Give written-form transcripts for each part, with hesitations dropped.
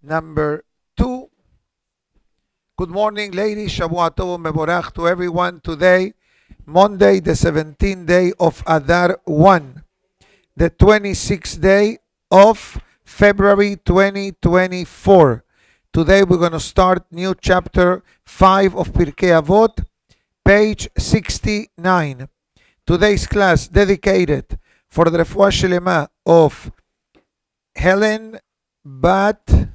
number 2. Good morning, ladies. Shavua Tov Mevorach to everyone. Today, Monday, the 17th day of Adar 1, the 26th day of February 2024. Today, we're going to start new chapter 5 of Pirkei Avot, page 69. Today's class dedicated for the Refuah Shelema of Helen Bat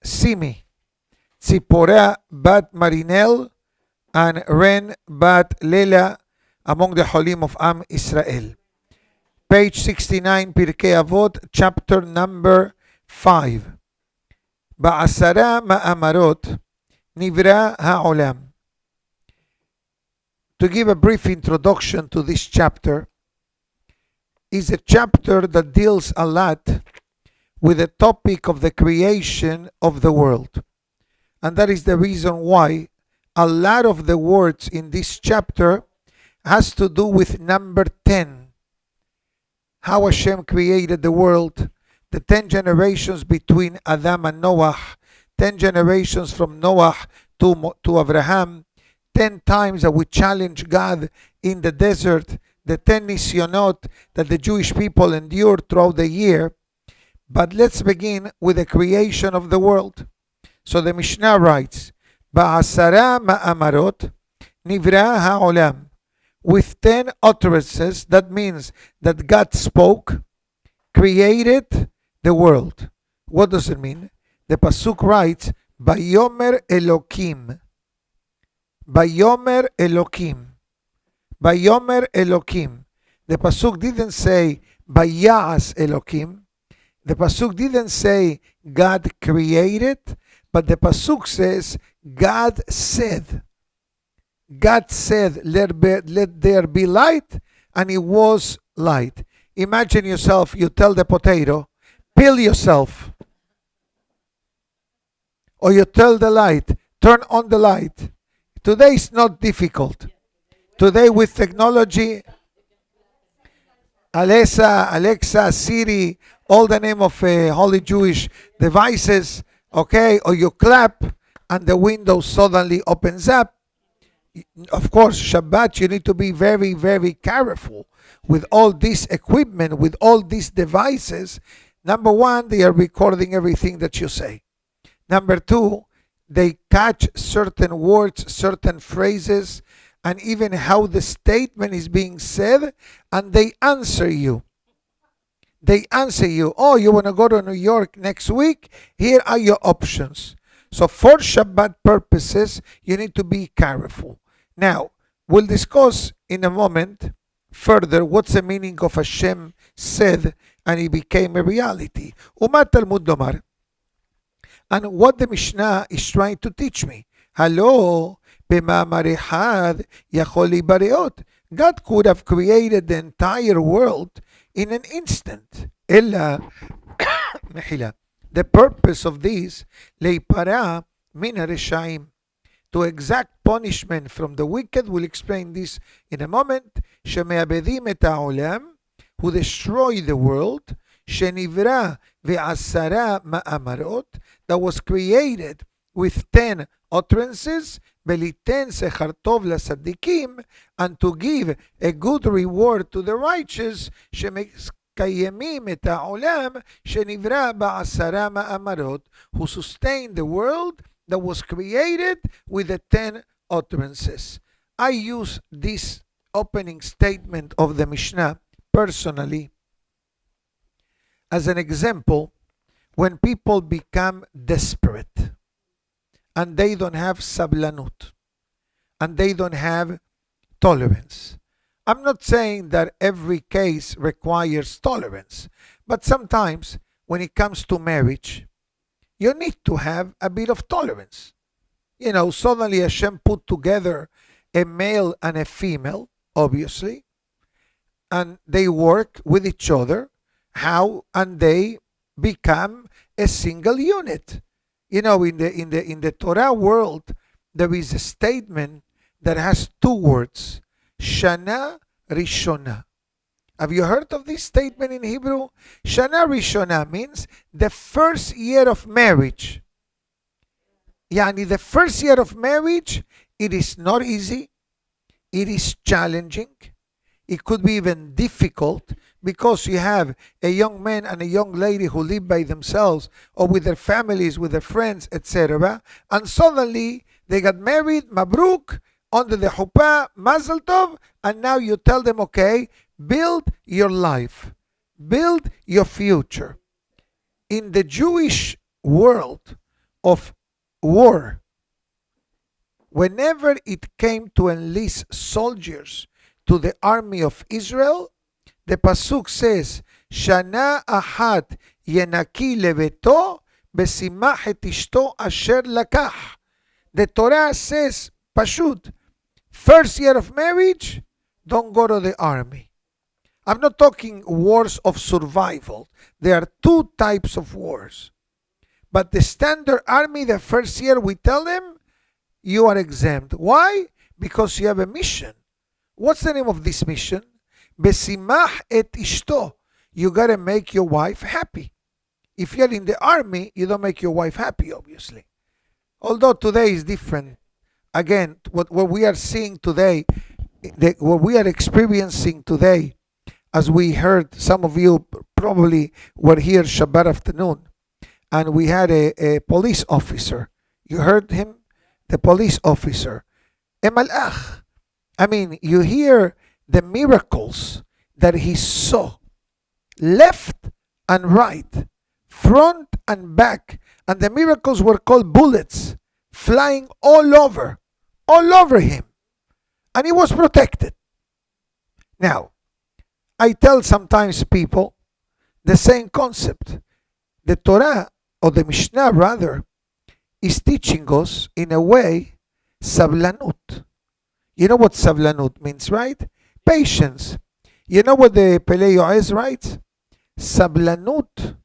Simi, Tzipora Bat Marinel, and Ren Bat Lela, among the Holim of Am Israel. Page 69, Pirkei Avot, chapter number 5. Ba'asara ma'amarot nivra ha'olam. To give a brief introduction to this chapter, is a chapter that deals a lot with the topic of the creation of the world. And that is the reason why a lot of the words in this chapter has to do with number 10. How Hashem created the world, the 10 generations between Adam and Noah, 10 generations from Noah to Abraham, 10 times that we challenge God in the desert, the 10 nisyonot that the Jewish people endured throughout the year. But let's begin with the creation of the world. So the Mishnah writes, Ba'asara ma'amarot nivra ha'olam. With 10 utterances, that means that God spoke, created the world. What does it mean? The Pasuk writes, Bayomer Elokim. Bayomer Elokim. Bayomer Elokim. The Pasuk didn't say Bayas Elokim. The Pasuk didn't say God created, but the Pasuk says God said. God said, let there be light, and it was light. Imagine yourself, you tell the potato, peel yourself. Or you tell the light, turn on the light. Today is not difficult. Today with technology, Alexa, Siri, all the name of holy Jewish devices, okay, or you clap and the window suddenly opens up. Of course, Shabbat, you need to be very, very careful with all this equipment, with all these devices. Number one, they are recording everything that you say. Number two, they catch certain words, certain phrases, and even how the statement is being said, and they answer you. They answer you, oh, you want to go to New York next week? Here are your options. So for Shabbat purposes, you need to be careful. Now, we'll discuss in a moment further what's the meaning of Hashem said and it became a reality. Umat Talmud Domar. And what the Mishnah is trying to teach me. Hello, b'ma'amar echad yachol libareot. God could have created the entire world in an instant. Ella, mehila. The purpose of this, leipara min hareshaim, to exact punishment from the wicked. We'll explain this in a moment. Shemeabedim et ha'olam, who destroy the world. Shenivra ve'asara ma'amarot, that was created with 10 utterances. Beliten sechar tov latzadikim, and to give a good reward to the righteous. Shemekayemim et ha'olam shenivra ba'asara ma'amarot, who sustained the world that was created with the 10 utterances. I use this opening statement of the Mishnah personally as an example when people become desperate and they don't have sablanut and they don't have tolerance. I'm not saying that every case requires tolerance, but sometimes when it comes to marriage, you need to have a bit of tolerance. You know, suddenly Hashem put together a male and a female, obviously, and they work with each other. How? And they become a single unit. You know, in the Torah world, there is a statement that has two words, Shana Rishona. Have you heard of this statement in Hebrew? Shana Rishona means the first year of marriage. Yani the first year of marriage, it is not easy. It is challenging. It could be even difficult because you have a young man and a young lady who live by themselves or with their families, with their friends, etc. And suddenly they got married, mabruk, under the chuppah, mazel tov, and now you tell them, okay, build your life, build your future. In the Jewish world of war, whenever it came to enlist soldiers to the army of Israel, the pasuk says, "Shana ahat yenaki leveto besimach et ishto asher lakach." The Torah says, pashut, first year of marriage, don't go to the army. I'm not talking wars of survival. There are two types of wars. But the standard army, the first year, we tell them, you are exempt. Why? Because you have a mission. What's the name of this mission? Besimach et ishto. You got to make your wife happy. If you're in the army, you don't make your wife happy, obviously. Although today is different. Again, what we are seeing today, what we are experiencing today, as we heard, some of you probably were here Shabbat afternoon, and we had a police officer. You heard him? The police officer. A malach. I mean, you hear the miracles that he saw, left and right, front and back, and the miracles were called bullets flying all over him, and he was protected. Now, I tell sometimes people the same concept. The Torah, or the Mishnah rather, is teaching us in a way sablanut. You know what sablanut means, right? Patience. You know what the Pele Yoez writes? Sablanut,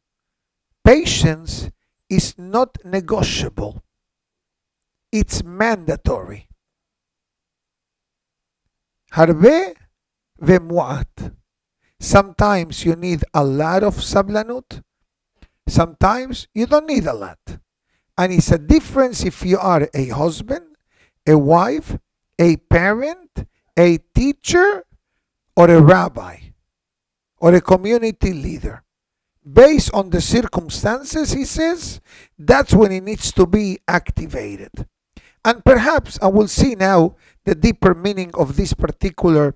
patience, is not negotiable. It's mandatory. Harbe vemuat. Sometimes you need a lot of sablanut. Sometimes you don't need a lot. And it's a difference if you are a husband, a wife, a parent, a teacher, or a rabbi, or a community leader. Based on the circumstances, he says, that's when it needs to be activated. And perhaps I will see now the deeper meaning of this particular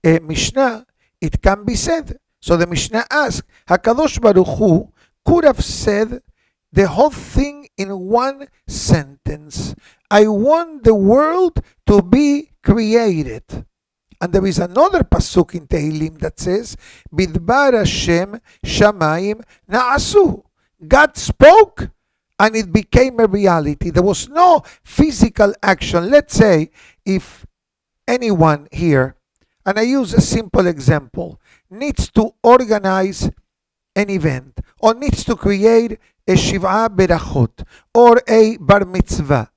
Mishnah. It can be said. So the Mishnah asks, HaKadosh Baruch Hu could have said the whole thing in one sentence. I want the world to be created. And there is another pasuk in Tehillim that says, Bidbar Hashem Shamayim Na'asu. God spoke and it became a reality. There was no physical action. Let's say if anyone here, and I use a simple example, needs to organize an event or needs to create a Shiv'a Berachot or a Bar Mitzvah.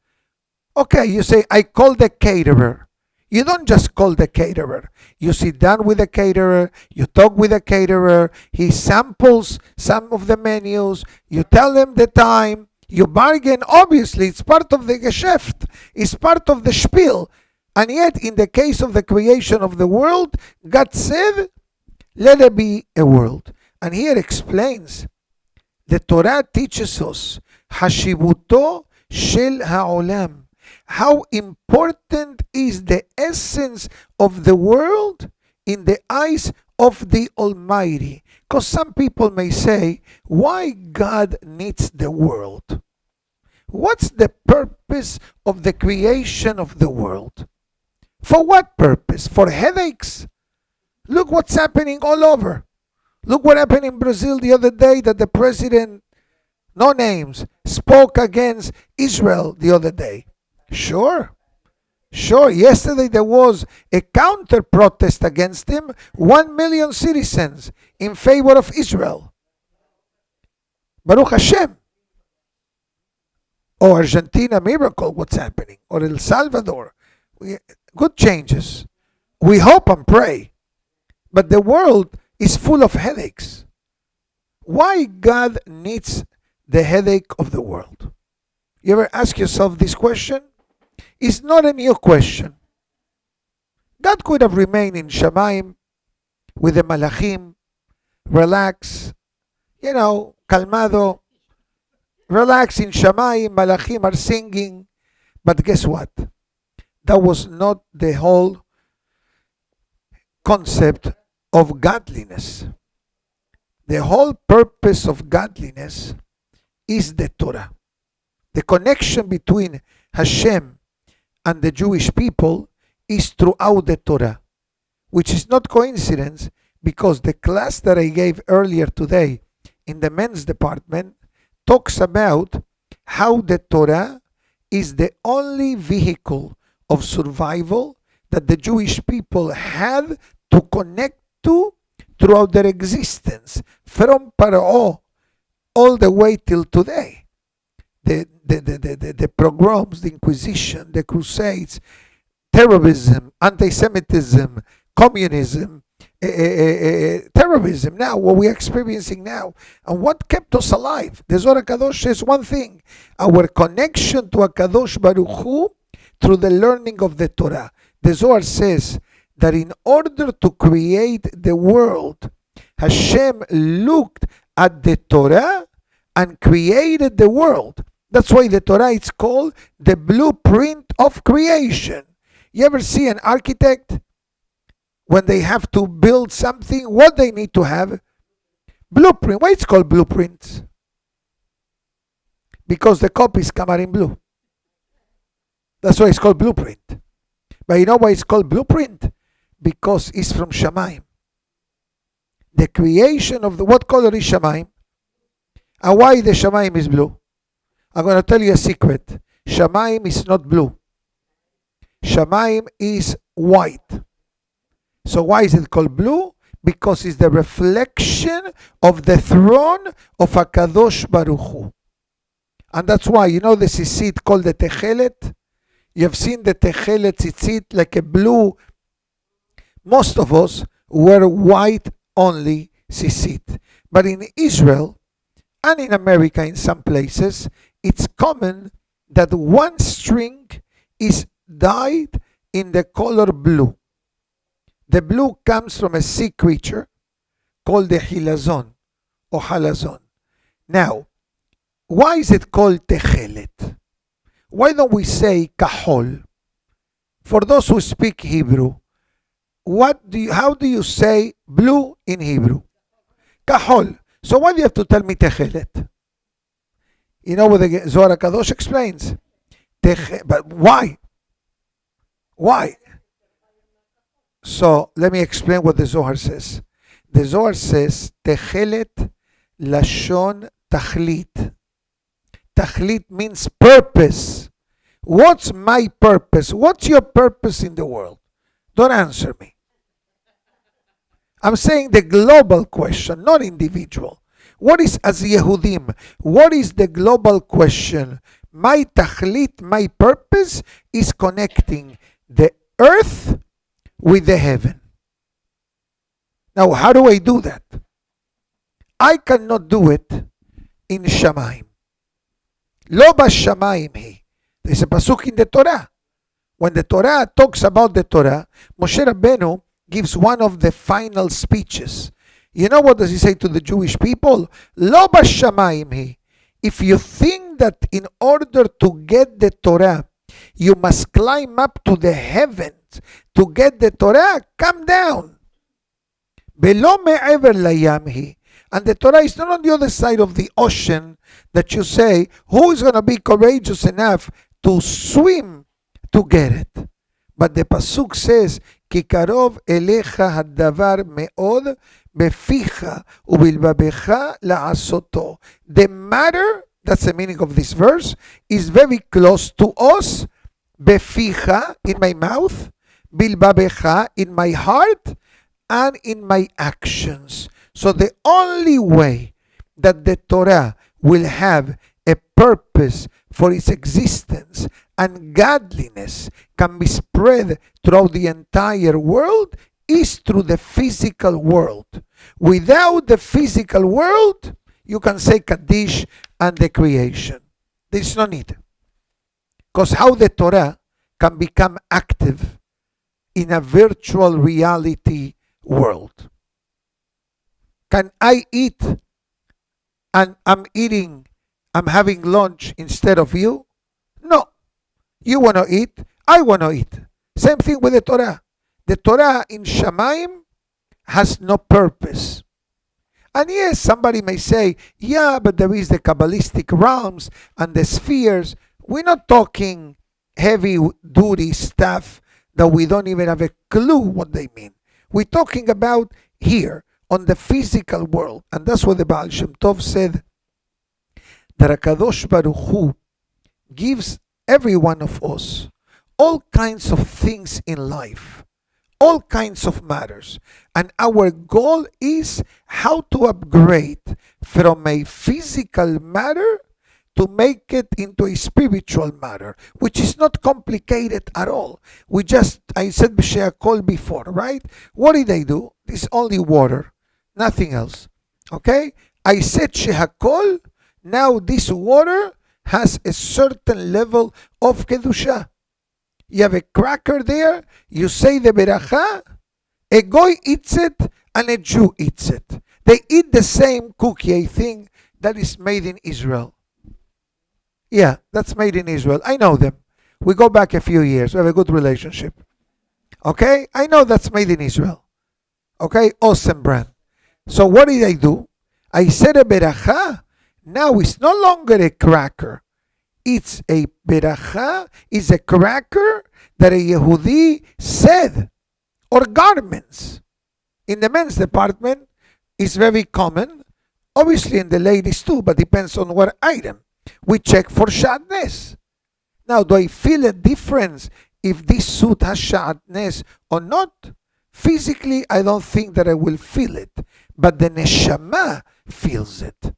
Okay, you say, I call the caterer. You don't just call the caterer. You sit down with the caterer, you talk with the caterer, he samples some of the menus, you tell him the time, you bargain. Obviously, it's part of the Geschäft, it's part of the spiel. And yet, in the case of the creation of the world, God said, let there be a world. And here explains, the Torah teaches us, Hashibuto shel ha'olam. How important is the essence of the world in the eyes of the Almighty? Because some people may say, why God needs the world? What's the purpose of the creation of the world? For what purpose? For headaches? Look what's happening all over. Look what happened in Brazil the other day, that the president, no names, spoke against Israel the other day. Sure. Yesterday there was a counter protest against him. 1 million citizens in favor of Israel. Baruch Hashem. Or Argentina, miracle, what's happening. Or El Salvador. Good changes. We hope and pray. But the world is full of headaches. Why God needs the headache of the world? You ever ask yourself this question? It's not a new question. God could have remained in Shamayim with the Malachim, relax, calmado, relax in Shamayim, Malachim are singing. But guess what? That was not the whole concept of godliness. The whole purpose of godliness is the Torah. The connection between Hashem and the Jewish people is throughout the Torah, which is not coincidence, because the class that I gave earlier today in the men's department talks about how the Torah is the only vehicle of survival that the Jewish people had to connect to throughout their existence, from Paro all the way till today. The pogroms, the Inquisition, the Crusades, terrorism, anti-Semitism, communism, terrorism now, what we're experiencing now. And what kept us alive? The Zohar Kadosh says one thing: our connection to HaKadosh Baruch Hu through the learning of the Torah. The Zohar says that in order to create the world, Hashem looked at the Torah and created the world. That's why the Torah is called the blueprint of creation. You ever see an architect, when they have to build something, what they need to have? Blueprint. Why it's called blueprints? Because the copies come out in blue. That's why it's called blueprint. But you know why it's called blueprint? Because it's from Shamayim. The creation of what color is Shamayim? And why the Shamayim is blue? I'm going to tell you a secret. Shamayim is not blue. Shamayim is white. So why is it called blue? Because it's the reflection of the throne of HaKadosh Baruch Hu. And that's why, the tzitzit called the techelet. You have seen the techelet tzitzit like a blue. Most of us wear white only tzitzit. But in Israel and in America, in some places, it's common that one string is dyed in the color blue. The blue comes from a sea creature called the hilazon or halazon. Now, why is it called techelet? Why don't we say kahol? For those who speak Hebrew, how do you say blue in Hebrew? Kahol. So why do you have to tell me techelet? You know what the Zohar Kadosh explains? But why? Why? So let me explain what the Zohar says. The Zohar says, techelet lashon tachlit. Tachlit means purpose. What's my purpose? What's your purpose in the world? Don't answer me. I'm saying the global question, not individual. What is, as Yehudim, what is the global question? My tachlit, my purpose is connecting the earth with the heaven. Now, how do I do that? I cannot do it in Shamayim. Lo b'shamayim hi. There's a pasuk in the Torah. When the Torah talks about the Torah, Moshe Rabbeinu gives one of the final speeches. You know what does he say to the Jewish people? Lo b'shamayim hi. If you think that in order to get the Torah, you must climb up to the heavens to get the Torah, come down. Velo me'ever layam hi. And the Torah is not on the other side of the ocean that you say, who is going to be courageous enough to swim to get it? But the pasuk says, Ki karov elecha hadavar me'od beficha ubilbabecha la'asoto. The matter, that's the meaning of this verse, is very close to us. Beficha, in my mouth, bilbabecha, in my heart, and in my actions. So the only way that the Torah will have a purpose for its existence, and godliness can be spread throughout the entire world, is through the physical world. Without the physical world, you can say Kaddish and the creation. There's no need. Because how the Torah can become active in a virtual reality world? Can I eat and I'm having lunch instead of you? No. You want to eat, I want to eat. Same thing with the Torah. The Torah in Shamayim has no purpose. And yes, somebody may say, yeah, but there is the Kabbalistic realms and the spheres. We're not talking heavy duty stuff that we don't even have a clue what they mean. We're talking about here on the physical world. And that's what the Baal Shem Tov said, that HaKadosh Baruch Hu gives every one of us all kinds of things in life, all kinds of matters. And our goal is how to upgrade from a physical matter to make it into a spiritual matter, which is not complicated at all. I said B'She'akol before, right? What did they do? It's only water, nothing else. Okay? I said She'akol, now this water has a certain level of Kedusha. You have a cracker there, you say the Beracha, a Goy eats it and a Jew eats it. They eat the same cookie, I think, that is made in Israel. Yeah, that's made in Israel. I know them. We go back a few years. We have a good relationship. Okay? I know that's made in Israel. Okay? Awesome brand. So what did I do? I said a Beracha. Now it's no longer a cracker. It's a beracha, it's a cracker that a Yehudi said. Or garments. In the men's department, it's very common. Obviously in the ladies too, but depends on what item. We check for shadness. Now, do I feel a difference if this suit has shadness or not? Physically, I don't think that I will feel it. But the neshama feels it.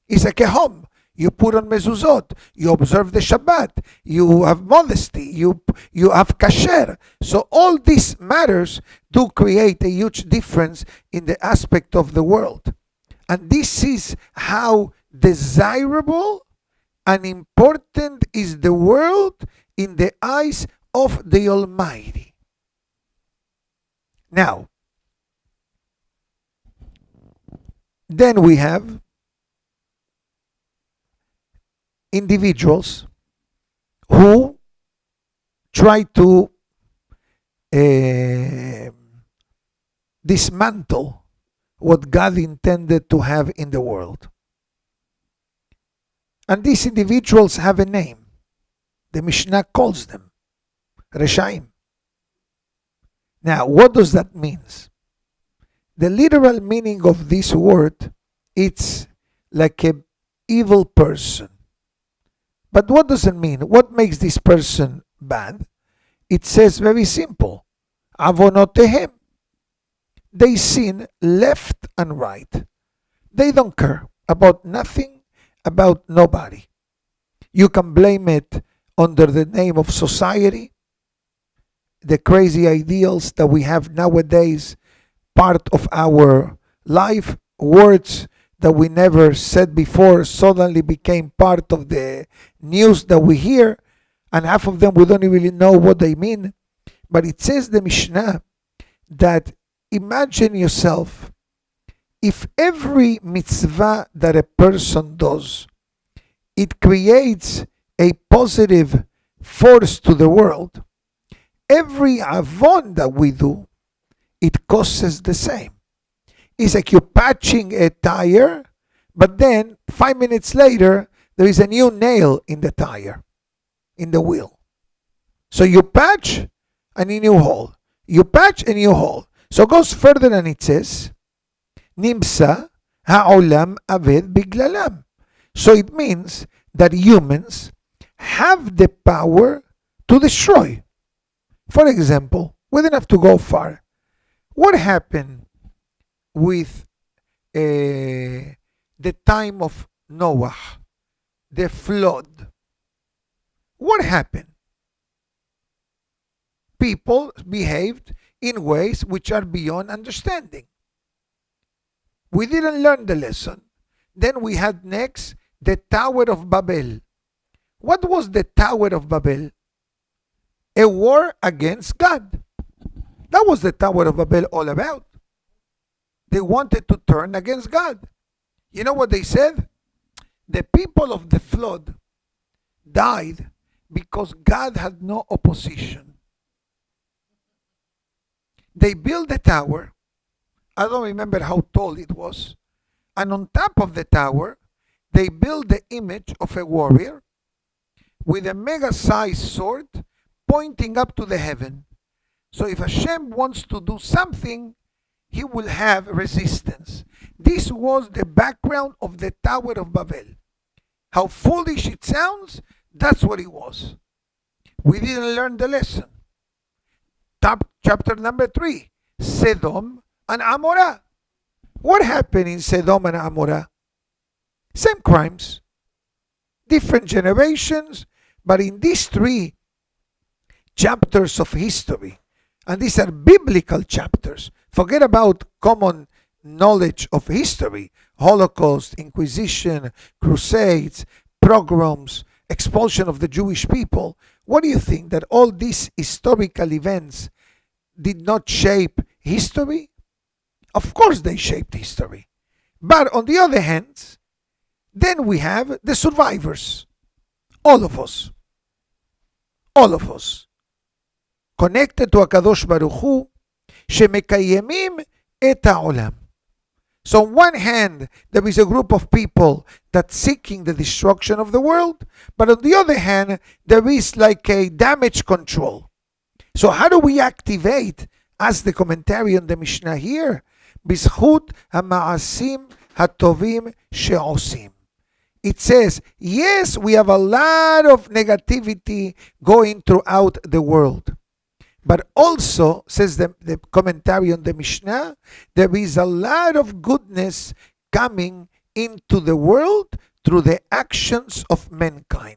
It's like a home. You put on mezuzot. You observe the Shabbat. You have modesty. You have kasher. So all these matters do create a huge difference in the aspect of the world. And this is how desirable and important is the world in the eyes of the Almighty. Now, then we have individuals who try to dismantle what God intended to have in the world. And these individuals have a name. The Mishnah calls them Reshaim. Now, what does that mean? The literal meaning of this word, it's like an evil person. But what does it mean? What makes this person bad? It says very simple. Avonotehem. They sin left and right. They don't care about nothing, about nobody. You can blame it under the name of society, the crazy ideals that we have nowadays, part of our life, words that we never said before suddenly became part of the news that we hear, and half of them we don't really know what they mean. But it says the Mishnah that imagine yourself, if every mitzvah that a person does, it creates a positive force to the world, every avon that we do, it causes the same. It's like you're patching a tire, but then 5 minutes later, there is a new nail in the tire, in the wheel. So you patch and a new hole. You patch a new hole. So it goes further and it says, Nimsa ha'olam aved biglalam. So it means that humans have the power to destroy. For example, we don't have to go far. What happened with the time of Noah, the flood? What happened? People behaved in ways which are beyond understanding. We didn't learn the lesson. Then we had next the Tower of Babel. What was the Tower of Babel? A war against God. That was the Tower of Babel all about. They wanted to turn against God. You know what they said? The people of the flood died because God had no opposition. They built the tower. I don't remember how tall it was. And on top of the tower, they built the image of a warrior with a mega-sized sword pointing up to the heaven. So if Hashem wants to do something, he will have resistance. This was the background of the Tower of Babel. How foolish it sounds, that's what it was. We didn't learn the lesson. Chapter number 3, Sodom and Amorah. What happened in Sodom and Amorah? Same crimes, different generations, but in these 3 chapters of history, and these are biblical chapters. Forget about common knowledge of history, Holocaust, Inquisition, Crusades, pogroms, expulsion of the Jewish people. What do you think, that all these historical events did not shape history? Of course they shaped history. But on the other hand, then we have the survivors. All of us. All of us. Connected to HaKadosh Baruch Hu, שמקיימים את העולם. So on one hand, there is a group of people that seeking the destruction of the world, but on the other hand, there is like a damage control. So how do we activate, as the commentary on the Mishnah here, בזכות המעשים הטובים שעושים. It says, yes, we have a lot of negativity going throughout the world. But also, says the commentary on the Mishnah, there is a lot of goodness coming into the world through the actions of mankind.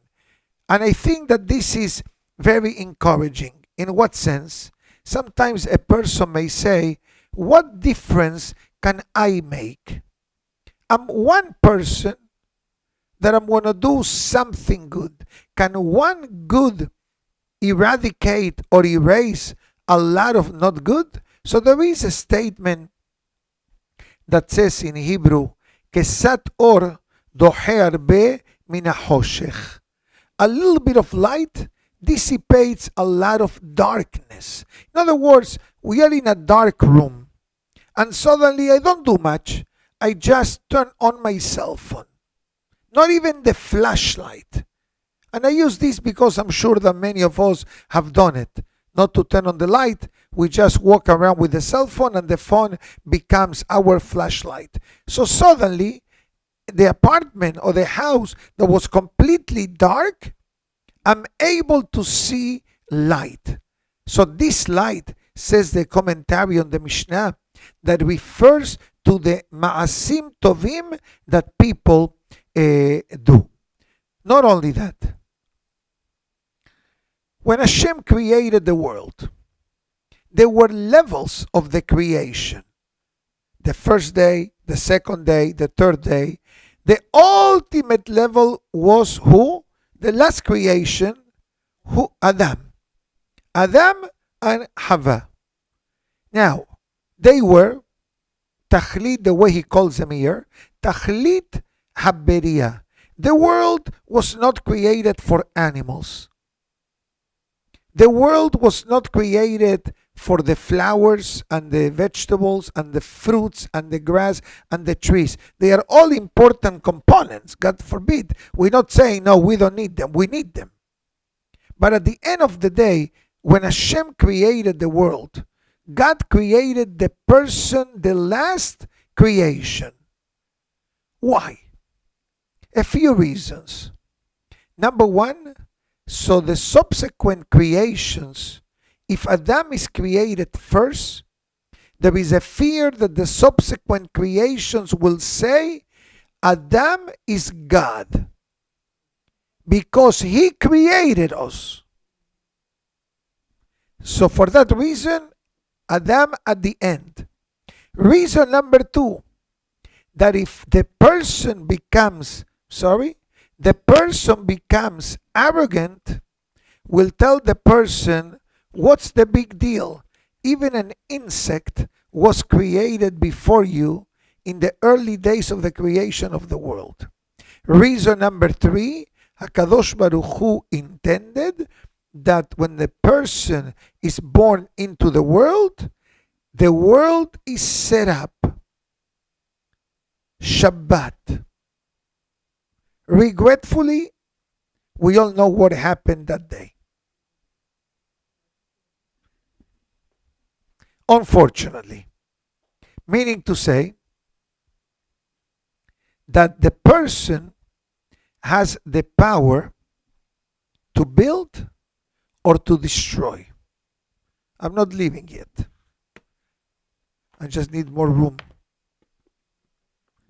And I think that this is very encouraging. In what sense? Sometimes a person may say, what difference can I make? I'm one person that I'm going to do something good. Can one good eradicate or erase a lot of not good? So there is a statement that says in Hebrew, Kesat or dohe arbe min hachoshech. A little bit of light dissipates a lot of darkness. In other words, we are in a dark room and suddenly I don't do much. I just turn on my cell phone. Not even the flashlight. And I use this because I'm sure that many of us have done it. Not to turn on the light, we just walk around with the cell phone and the phone becomes our flashlight. So suddenly, the apartment or the house that was completely dark, I'm able to see light. So this light, says the commentary on the Mishnah, that refers to the ma'asim tovim that people do. Not only that, when Hashem created the world, there were levels of the creation. The first day, the second day, the third day. The ultimate level was who? The last creation, who? Adam. Adam and Hava. Now, they were Tachlit, the way he calls them here, Tachlit Haberia. The world was not created for animals. The world was not created for the flowers and the vegetables and the fruits and the grass and the trees. They are all important components. God forbid. We're not saying, no, we don't need them. We need them. But at the end of the day, when Hashem created the world, God created the person, the last creation. Why? A few reasons. Number one, so the subsequent creations, if Adam is created first, there is a fear that the subsequent creations will say, Adam is God, because he created us. So for that reason, Adam at the end. Reason number 2, that if the person becomes arrogant, will tell the person, what's the big deal? Even an insect was created before you in the early days of the creation of the world. Reason number 3, HaKadosh Baruch Hu intended that when the person is born into the world is set up Shabbat. Regretfully, we all know what happened that day. Unfortunately, meaning to say that the person has the power to build or to destroy. I'm not leaving yet. I just need more room.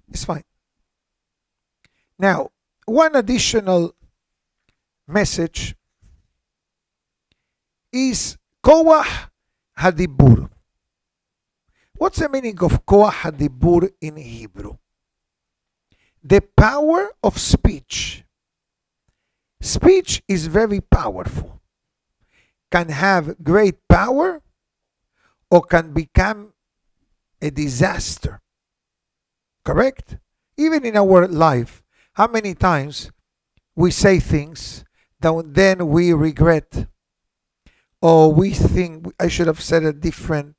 It's fine. Now, one additional message is Koach Hadibur. What's the meaning of Koach Hadibur in Hebrew? The power of speech. Speech is very powerful. Can have great power or can become a disaster. Correct? Even in our life, how many times we say things that then we regret, or we think I should have said it different,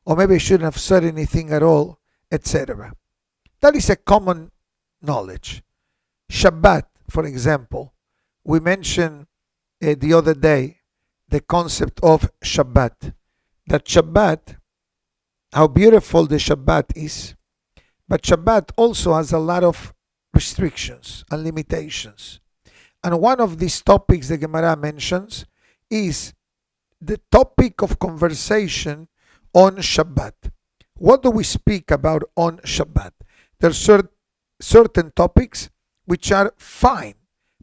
or maybe I shouldn't have said anything at all, etc. That is a common knowledge. Shabbat, for example, we mentioned the other day the concept of Shabbat. That Shabbat, how beautiful the Shabbat is, but Shabbat also has a lot of restrictions and limitations. And one of these topics the Gemara mentions is the topic of conversation on Shabbat. What do we speak about on Shabbat? There are certain topics which are fine,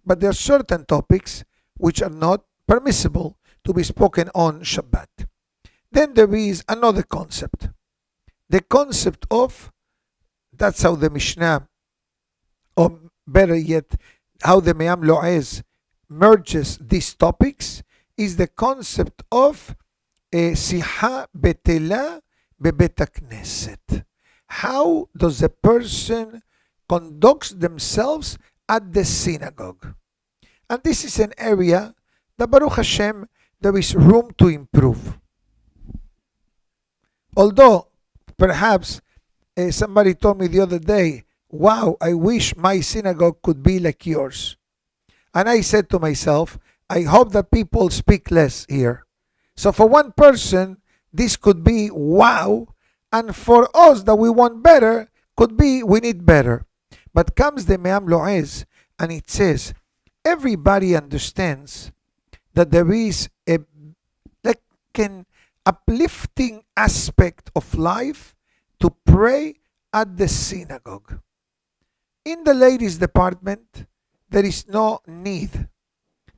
but there are certain topics which are not permissible to be spoken on Shabbat. Then there is another concept. The concept of, that's how the Mishnah, or better yet, how the Me'am Lo'ez merges these topics, is the concept of Siha Betela Bebet HaKnesset. How does a person conduct themselves at the synagogue? And this is an area that, Baruch Hashem, there is room to improve. Although, perhaps, somebody told me the other day, wow, I wish my synagogue could be like yours. And I said to myself, I hope that people speak less here. So for one person, this could be wow, and for us that we want better, could be we need better. But comes the Me'am Lo'ez, and it says, everybody understands that there is like an uplifting aspect of life to pray at the synagogue. In the ladies' department, there is no need.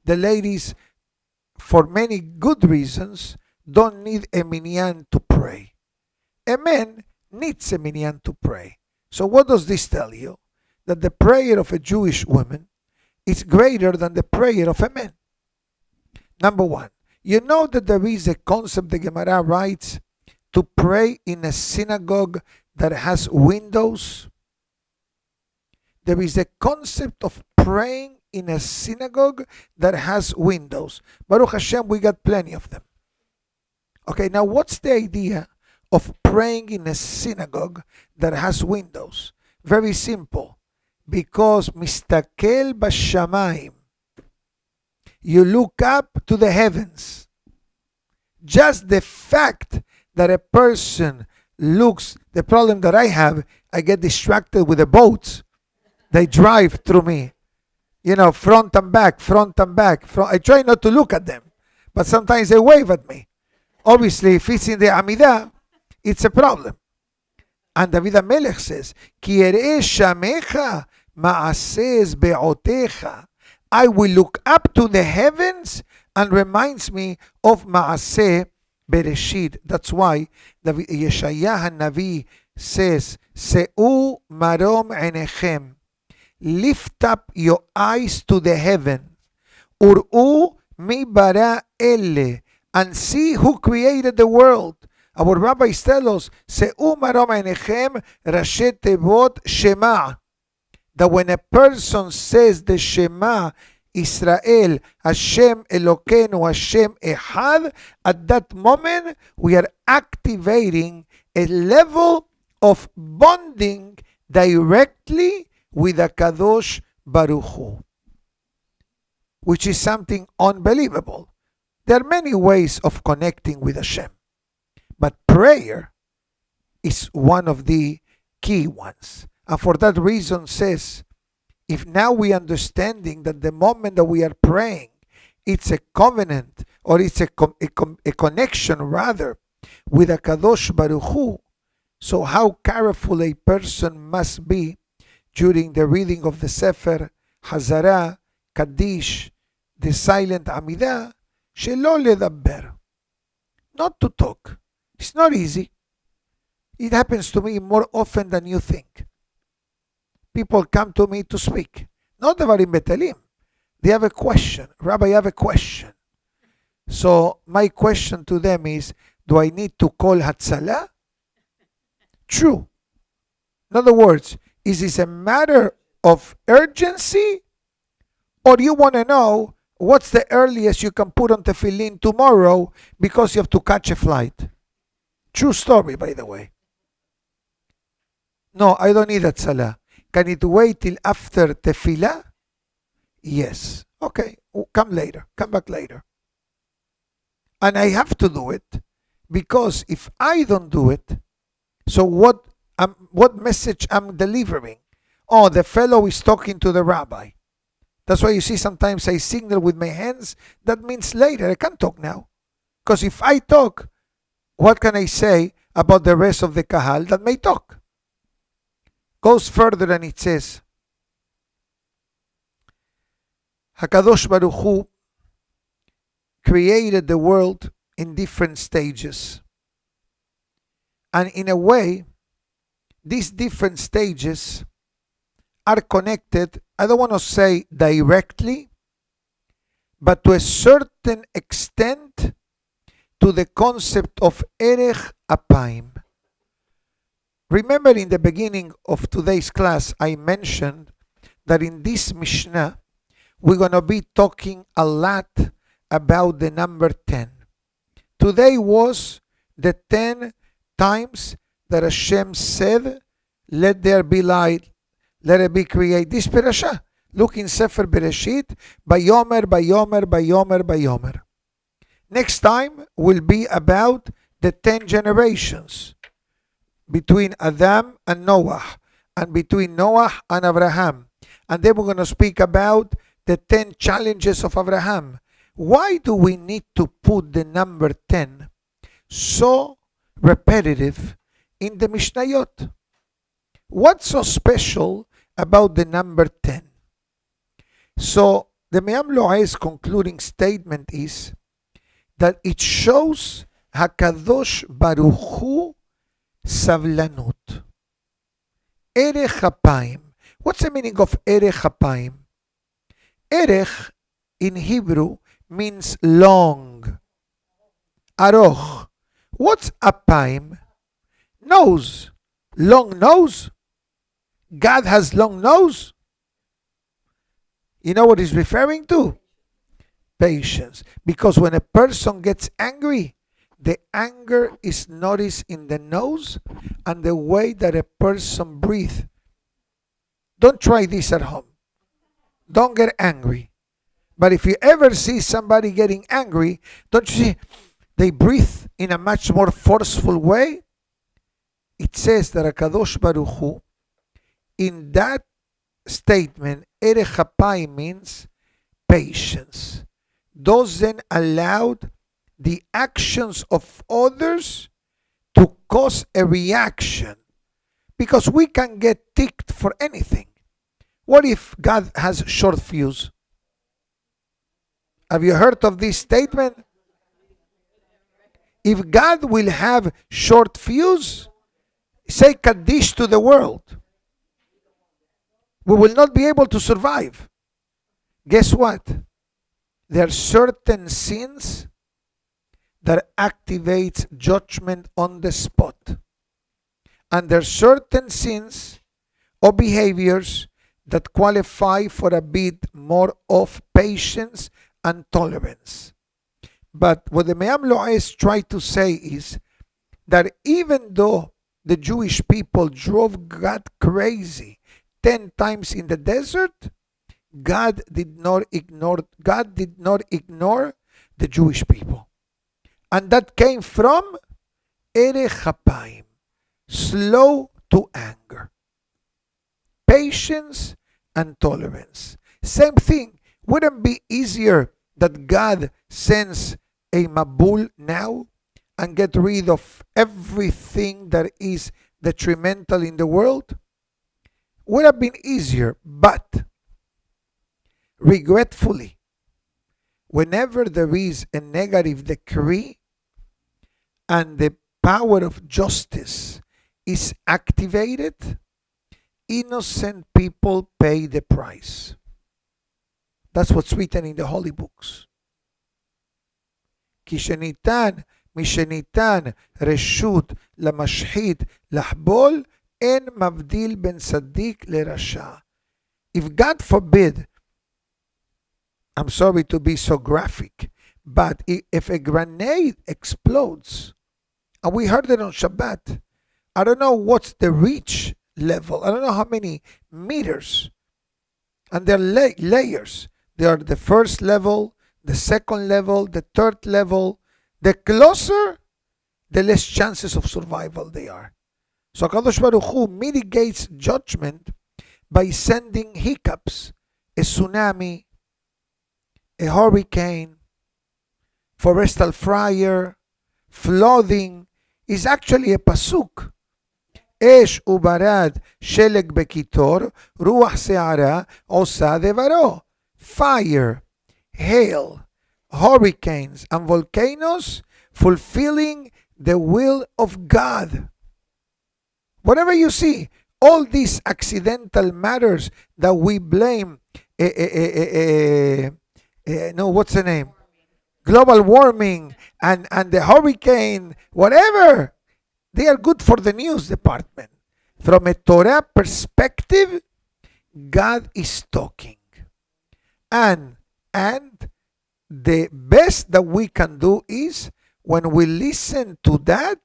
The ladies, for many good reasons, don't need a minyan to pray. A man needs a minyan to pray. So what does this tell you? That the prayer of a Jewish woman is greater than the prayer of a man. Number one, you know that there is a concept the Gemara writes to pray in a synagogue that has windows. There is a concept of praying in a synagogue that has windows. Baruch Hashem, we got plenty of them. Okay, now what's the idea of praying in a synagogue that has windows? Very simple. Because mistakel bashamayim, you look up to the heavens. Just the fact that a person looks, the problem that I have, I get distracted with the boats. They drive through me. You know, front and back, front and back. I try not to look at them, but sometimes they wave at me. Obviously, if it's in the Amidah, it's a problem. And David HaMelech says, Ki ereh shamecha ma'aseh be'otecha. I will look up to the heavens, and reminds me of ma'aseh, Bereshit. That's why the Yeshaya Hanavi says, Se'u marom enechem. Lift up your eyes to the heaven. Ur'u mi bara ele. And see who created the world. Our rabbis tell us, Se'u marom enechem rashet tevot shema. That when a person says the Shema, Israel, Hashem Elokeinu, Hashem Echad, at that moment we are activating a level of bonding directly with the Kadosh Baruch Hu, which is something unbelievable. There are many ways of connecting with Hashem, but prayer is one of the key ones. And for that reason says, if now we understanding that the moment that we are praying, it's a covenant, or it's a connection rather, with a Kadosh Baruch Hu, so how careful a person must be during the reading of the Sefer, Hazara, Kaddish, the silent Amidah, shelo ledaber. Not to talk. It's not easy. It happens to me more often than you think. People come to me to speak. Not Devarim Betelim. They have a question. Rabbi, I have a question. So my question to them is, do I need to call Hatzalah? True. In other words, is this a matter of urgency? Or you want to know what's the earliest you can put on tefillin tomorrow because you have to catch a flight? True story, by the way. No, I don't need Hatzalah. Can it wait till after tefillah? Yes. Okay, come later. Come back later. And I have to do it because if I don't do it, so what message I'm delivering? Oh, the fellow is talking to the rabbi. That's why you see sometimes I signal with my hands. That means later. I can't talk now. Because if I talk, what can I say about the rest of the kahal that may talk? Goes further and it says, HaKadosh Baruch Hu created the world in different stages. And in a way, these different stages are connected, I don't want to say directly, but to a certain extent to the concept of Erech Apayim. Remember in the beginning of today's class, I mentioned that in this Mishnah, we're going to be talking a lot about the number 10. Today was the 10 times that Hashem said, let there be light, let it be created. This parasha, look in Sefer Bereshit, Bayomer, Bayomer, Bayomer, Bayomer. Next time will be about the 10 generations between Adam and Noah, and between Noah and Abraham. And then we're going to speak about the 10 challenges of Abraham. Why do we need to put the number 10 so repetitive in the Mishnayot? What's so special about the number 10? So the Me'am Lo'a's concluding statement is that it shows HaKadosh Baruch Hu Savlanut. Erech Apayim. What's the meaning of Erech Apayim? Erech in Hebrew means long. Aroch. What's Apayim? Nose. Long nose. God has long nose. You know what he's referring to? Patience. Because when a person gets angry, the anger is noticed in the nose and the way that a person breathes. Don't try this at home. Don't get angry. But if you ever see somebody getting angry, don't you see they breathe in a much more forceful way? It says that HaKadosh Baruch Hu, in that statement, Erech Apayim means patience. Doesn't allow the actions of others to cause a reaction. Because we can get ticked for anything. What if God has short fuse? Have you heard of this statement? If God will have short fuse, say Kaddish to the world. We will not be able to survive. Guess what? There are certain sins that activates judgment on the spot. And there are certain sins or behaviors that qualify for a bit more of patience and tolerance. But what the Me'am Lo'ez tried to say is that even though the Jewish people drove God crazy 10 times in the desert, God did not ignore the Jewish people. And that came from Erech Hapaim, slow to anger, patience and tolerance. Same thing. Wouldn't it be easier that God sends a Mabul now and get rid of everything that is detrimental in the world? Would have been easier, but regretfully, whenever there is a negative decree and the power of justice is activated, innocent people pay the price. That's what's written in the holy books. כי שניתן משניתן רשות למשחית לחבול, אין מבדיל בין צדיק לרשע. If God forbid, I'm sorry to be so graphic, but if a grenade explodes, and we heard it on Shabbat, I don't know what's the reach level. I don't know how many meters. And there are layers. There are the first level, the second level, the third level. The closer, the less chances of survival they are. So HaKadosh Baruch Hu mitigates judgment by sending hiccups, a tsunami, a hurricane, forestal fire, flooding. Is actually a pasuk. אש וברד שלג בקיטור, רוח שערה עושה דברו. Fire, hail, hurricanes, and volcanoes fulfilling the will of God. Whatever you see, all these accidental matters that we blame, no, what's the name? Global warming and the hurricane, whatever, they are good for the news department. From a Torah perspective, God is talking. And the best that we can do is when we listen to that,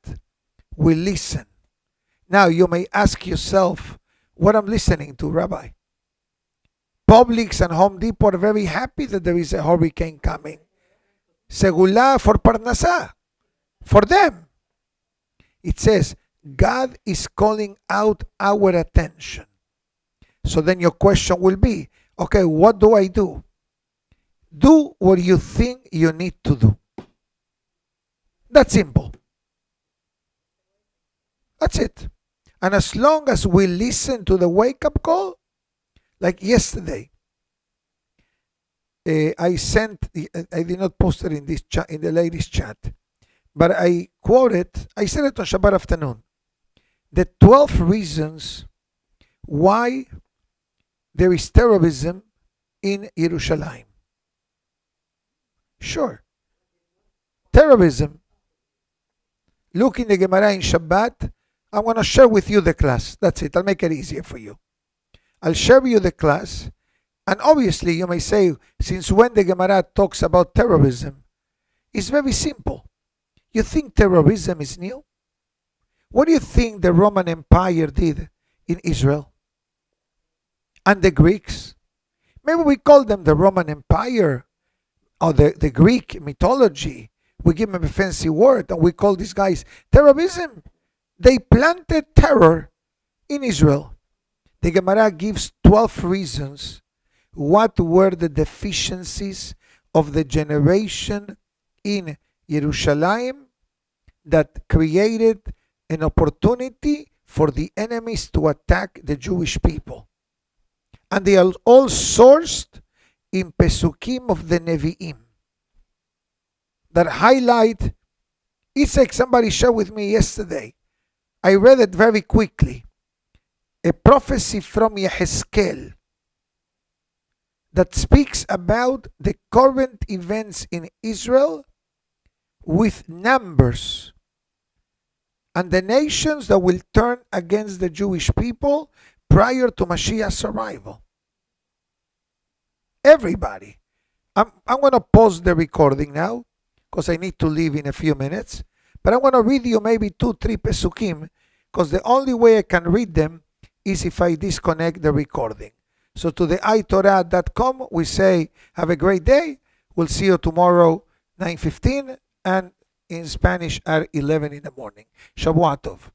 we listen. Now you may ask yourself, what I'm listening to, Rabbi? Publix and Home Depot are very happy that there is a hurricane coming. Segula for Parnasa, for them. It says, God is calling out our attention. So then your question will be, okay, what do I do? Do what you think you need to do. That's simple. That's it. And as long as we listen to the wake-up call, like yesterday, I did not post it in this chat, in the ladies' chat, but I quoted, I said it on Shabbat afternoon, the 12 reasons why there is terrorism in Jerusalem. Sure. Terrorism. Look in the Gemara in Shabbat. I'm going to share with you the class. That's it. I'll make it easier for you. I'll share with you the class. And obviously, you may say, since when the Gemara talks about terrorism? It's very simple. You think terrorism is new? What do you think the Roman Empire did in Israel? And the Greeks? Maybe we call them the Roman Empire or the Greek mythology. We give them a fancy word and we call these guys terrorism. They planted terror in Israel. The Gemara gives 12 reasons what were the deficiencies of the generation in Jerusalem that created an opportunity for the enemies to attack the Jewish people. And they are all sourced in Pesukim of the Nevi'im that highlight It's like somebody shared with me yesterday. I read it very quickly. A prophecy from Yehezkel that speaks about the current events in Israel with numbers and the nations that will turn against the Jewish people prior to Mashiach's arrival. Everybody. I'm going to pause the recording now because I need to leave in a few minutes. But I'm going to read you maybe 2-3 pesukim because the only way I can read them is if I disconnect the recording. So to the itorah.com, we say, have a great day. We'll see you tomorrow, 9:15, and in Spanish at 11 in the morning. Shavua Tov.